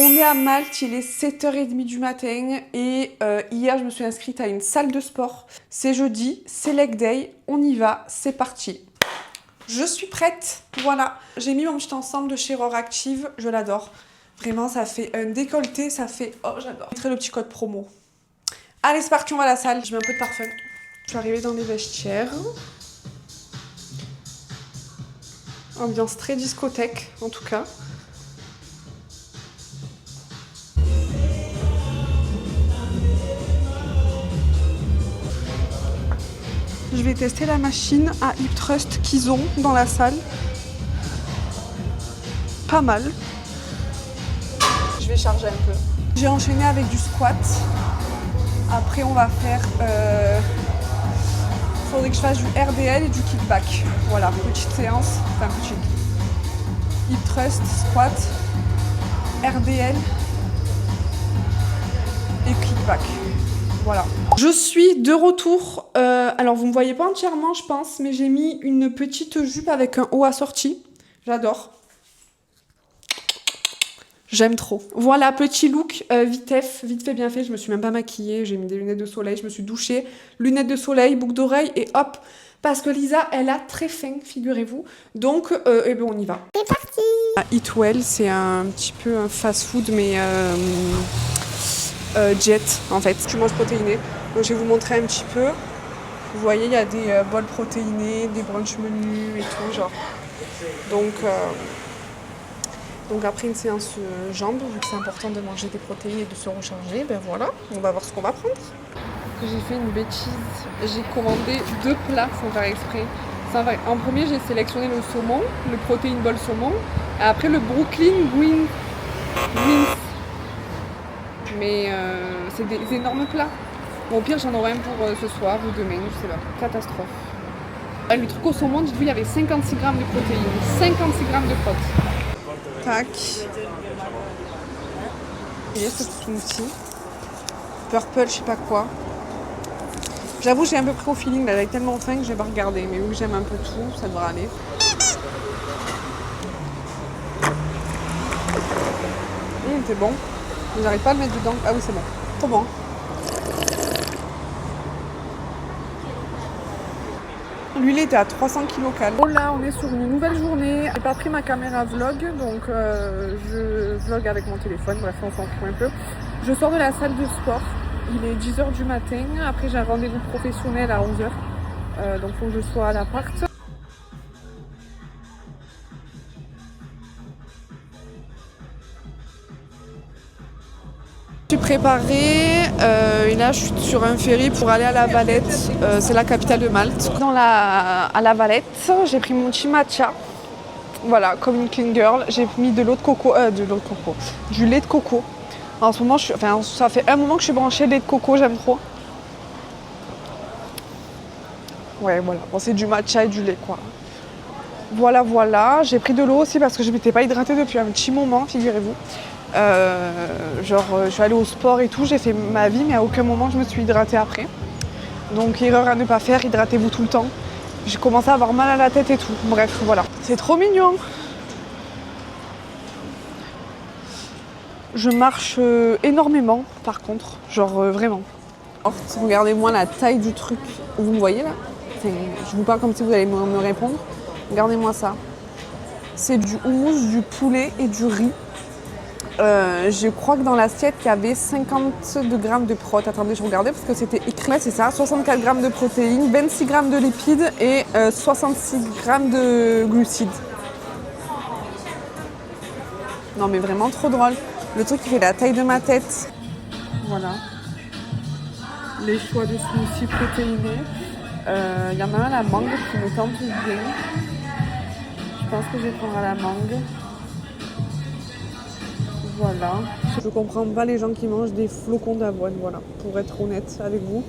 On est à Malte, il est 7h30 du matin et hier je me suis inscrite à une salle de sport. C'est jeudi, c'est leg day, on y va, c'est parti. Je suis prête, voilà. J'ai mis mon petit ensemble de chez Roar Active, je l'adore. Vraiment, ça fait un décolleté, ça fait... Oh, j'adore. Je mettrai le petit code promo. Allez, c'est parti, on va à la salle. Je mets un peu de parfum. Je suis arrivée dans les vestiaires. Ambiance très discothèque, en tout cas. Je vais tester la machine à hip thrust qu'ils ont dans la salle. Pas mal. Je vais charger un peu. J'ai enchaîné avec du squat. Après, on va faire... faudrait que je fasse du RDL et du kickback. Voilà, petite séance. Enfin, petit. Hip thrust, squat, RDL et kickback. Voilà. Je suis de retour. Alors, vous ne me voyez pas entièrement, je pense, mais j'ai mis une petite jupe avec un haut assorti. J'adore. J'aime trop. Voilà, petit look vite fait bien fait. Je me suis même pas maquillée. J'ai mis des lunettes de soleil. Je me suis douchée. Lunettes de soleil, boucle d'oreille et hop. Parce que Lisa, elle a très faim, figurez-vous. Donc, eh ben, on y va. C'est parti. Eat Well, c'est un petit peu un fast-food, mais jet, en fait. Tu manges protéiné. Donc, je vais vous montrer un petit peu. Vous voyez, il y a des bols protéinés, des brunch menus et tout, genre. Donc après une séance jambes, vu que c'est important de manger des protéines et de se recharger, ben voilà, on va voir ce qu'on va prendre. J'ai fait une bêtise, j'ai commandé 2 plats sans faire exprès. En premier, j'ai sélectionné le saumon, le protein bol saumon, et après le Brooklyn Wings. Mais c'est des énormes plats. Bon, au pire, j'en aurai un pour ce soir ou demain, je sais pas. Catastrophe. Le truc au saumon, dites-vous, il y avait 56 grammes de protéines, 56 grammes de protéines. Tac. Et ce smoothie. Purple, je sais pas quoi. J'avoue, j'ai un peu pris au feeling, là, avec tellement faim que je vais pas regarder. Mais vu que j'aime un peu tout, ça devrait aller. C'est bon. J'arrive pas à le mettre dedans. Ah oui, c'est bon. Trop bon. L'huile était à 300 kcal. Oh là, on est sur une nouvelle journée. J'ai pas pris ma caméra vlog, donc je vlog avec mon téléphone. Bref, on s'en fout un peu. Je sors de la salle de sport. Il est 10h du matin. Après, j'ai un rendez-vous professionnel à 11h. Donc, il faut que je sois à l'appart. Je suis préparée et là je suis sur un ferry pour aller à La Valette, c'est la capitale de Malte. À La Valette, j'ai pris mon petit matcha, voilà, comme une clean girl. J'ai mis du lait de coco. En ce moment, ça fait un moment que je suis branchée lait de coco, j'aime trop. Ouais, voilà, bon, c'est du matcha et du lait, quoi. Voilà, j'ai pris de l'eau aussi parce que je m'étais pas hydratée depuis un petit moment, figurez-vous. Je suis allée au sport et tout, j'ai fait ma vie, mais à aucun moment je me suis hydratée après. Donc erreur à ne pas faire, hydratez-vous tout le temps. J'ai commencé à avoir mal à la tête et tout. Bref, voilà. C'est trop mignon. Je marche énormément, par contre, vraiment. Regardez-moi la taille du truc. Vous me voyez là? Je vous parle comme si vous allez me répondre. Regardez-moi ça. C'est du houmous, du poulet et du riz. Je crois que dans l'assiette, il y avait 52 grammes de prot. Attendez, je regardais parce que c'était écrit. Ouais, c'est ça, 64 grammes de protéines, 26 grammes de lipides et 66 grammes de glucides. Non, mais vraiment trop drôle. Le truc qui fait la taille de ma tête. Voilà. Les choix de smoothie protéinés. Il y en a un à la mangue qui me tente bien. Je pense que je vais prendre à la mangue. Voilà. Je comprends pas les gens qui mangent des flocons d'avoine, voilà, pour être honnête avec vous.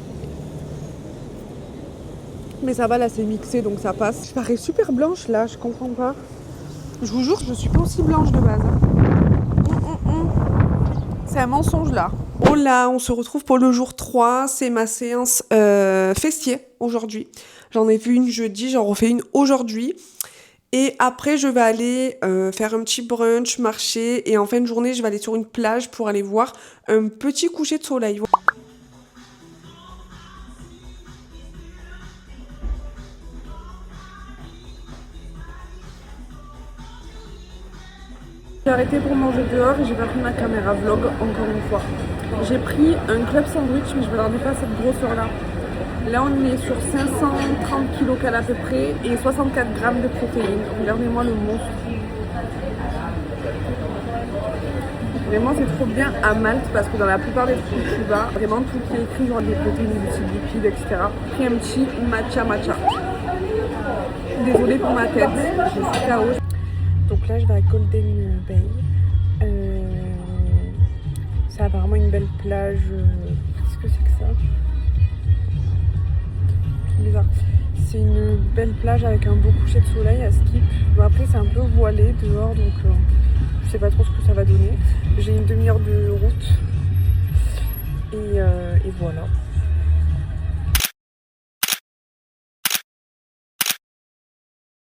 Mais ça va, là c'est mixé donc ça passe. Je parais super blanche là, je comprends pas. Je vous jure, je suis pas aussi blanche de base. C'est un mensonge là. Oh là, on se retrouve pour le jour 3, c'est ma séance fessier aujourd'hui. J'en ai fait une jeudi, j'en refais une aujourd'hui. Et après, je vais aller faire un petit brunch, marcher. Et en fin de journée, je vais aller sur une plage pour aller voir un petit coucher de soleil. J'ai arrêté pour manger dehors et j'ai pas pris ma caméra vlog encore une fois. J'ai pris un club sandwich mais je ne regardais pas cette grosseur là. Là on est sur 530 kcal à peu près et 64 grammes de protéines. Regardez-moi le monstre. Vraiment c'est trop bien à Malte parce que dans la plupart des trucs tu vas, vraiment tout qui est écrit genre des protéines, des lipides, etc. J'ai un petit matcha. Désolée pour ma tête, je suis KO. Donc là je vais à Golden Bay. C'est apparemment une belle plage. Qu'est-ce que c'est que ça? C'est bizarre. C'est une belle plage avec un beau coucher de soleil à Skip. Bon, après c'est un peu voilé dehors donc je sais pas trop ce que ça va donner. J'ai une demi-heure de route. Et voilà.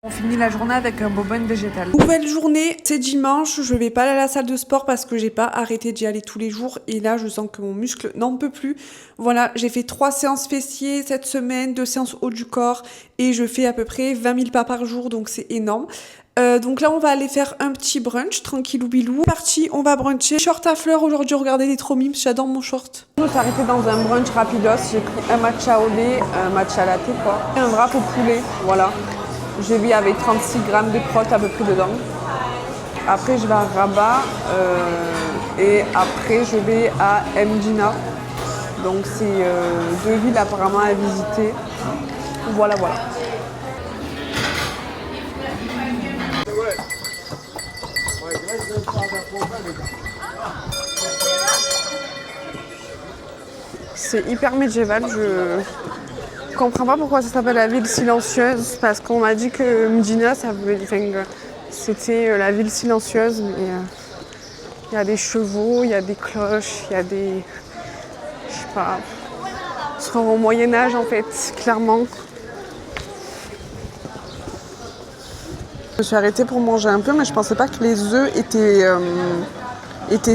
On finit la journée avec un bonbonne végétal. Nouvelle journée, c'est dimanche, je vais pas aller à la salle de sport parce que j'ai pas arrêté d'y aller tous les jours et là je sens que mon muscle n'en peut plus. Voilà, j'ai fait 3 séances fessiers cette semaine, 2 séances haut du corps et je fais à peu près 20 000 pas par jour donc c'est énorme. Donc là on va aller faire un petit brunch, tranquillou bilou. Parti, on va bruncher. Short à fleurs aujourd'hui, regardez les trop mimes, j'adore mon short. On s'est arrêté dans un brunch rapidos, j'ai pris un matcha au lait, un matcha latte quoi, et un wrap au poulet, voilà. J'ai vu avec 36 grammes de protes à peu près dedans. Après, je vais à Rabat et après, je vais à Mdina. Donc, c'est 2 villes apparemment à visiter. Voilà. C'est hyper médiéval. Je comprends pas pourquoi ça s'appelle la ville silencieuse, parce qu'on m'a dit que Mdina, c'était la ville silencieuse, mais il y a des chevaux, il y a des cloches, il y a des... Je sais pas... On sera au Moyen-Âge en fait, clairement. Je me suis arrêtée pour manger un peu, mais je pensais pas que les œufs étaient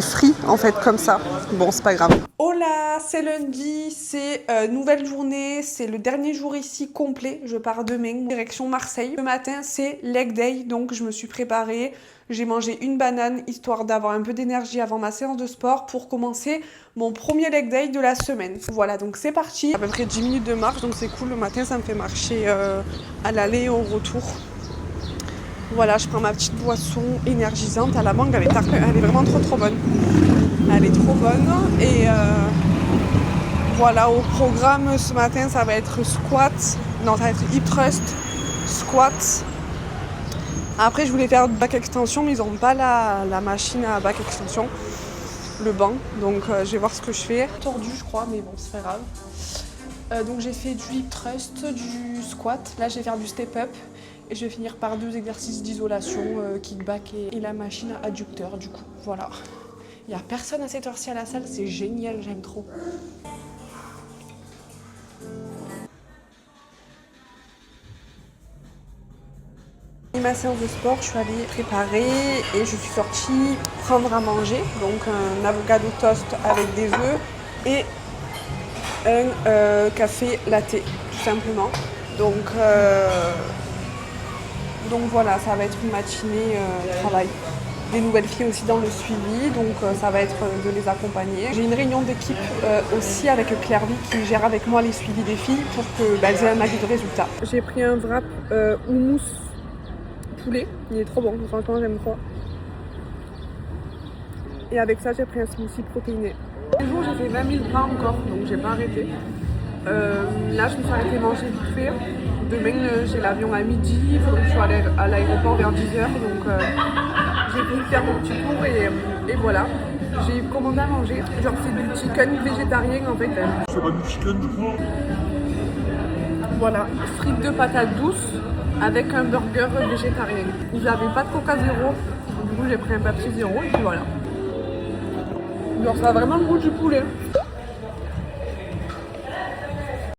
frits en fait, comme ça. Bon, c'est pas grave. Hola, c'est lundi, c'est nouvelle journée, c'est le dernier jour ici complet. Je pars demain, direction Marseille. Le matin, c'est leg day, donc je me suis préparée. J'ai mangé une banane, histoire d'avoir un peu d'énergie avant ma séance de sport pour commencer mon premier leg day de la semaine. Voilà, donc c'est parti. À peu près 10 minutes de marche, donc c'est cool. Le matin, ça me fait marcher à l'aller et au retour. Voilà, je prends ma petite boisson énergisante à la mangue avec tarpin. Elle est vraiment trop bonne. Elle est trop bonne. Et voilà, au programme ce matin, ça va être squat. Non, ça va être hip thrust, squat. Après, je voulais faire back extension, mais ils n'ont pas la machine à back extension, le banc. Donc, je vais voir ce que je fais. Tordu, je crois, mais bon, c'est pas grave. Donc, j'ai fait du hip thrust, du squat. Là, je vais faire du step up. Et je vais finir par 2 exercices d'isolation, kickback et la machine à adducteur du coup. Voilà. Il n'y a personne à cette heure-ci à la salle, c'est génial, j'aime trop. Ma séance de sport, je suis allée préparer et je suis sortie prendre à manger. Donc un avocado toast avec des œufs et un café latte, tout simplement. Donc voilà, ça va être une matinée travail. Des nouvelles filles aussi dans le suivi, donc ça va être de les accompagner. J'ai une réunion d'équipe aussi avec Claire Vie qui gère avec moi les suivis des filles pour qu'elles aient un avis de résultat. J'ai pris un wrap houmous poulet, il est trop bon, franchement j'aime trop. Et avec ça j'ai pris un smoothie protéiné. Le jour j'ai fait 20 000 pas encore, donc j'ai pas arrêté. Là je me suis arrêtée manger vite fait. Demain j'ai l'avion à midi, il faut que je sois à l'aéroport vers 10h, donc j'ai voulu faire mon petit tour et voilà. J'ai commandé à manger, genre c'est du chicken végétarien en fait. C'est pas du chicken du coup. Voilà, frites de patates douces avec un burger végétarien. J'avais pas de coca zéro, du coup j'ai pris un Pepsi zéro et puis voilà. Genre ça a vraiment le goût du poulet.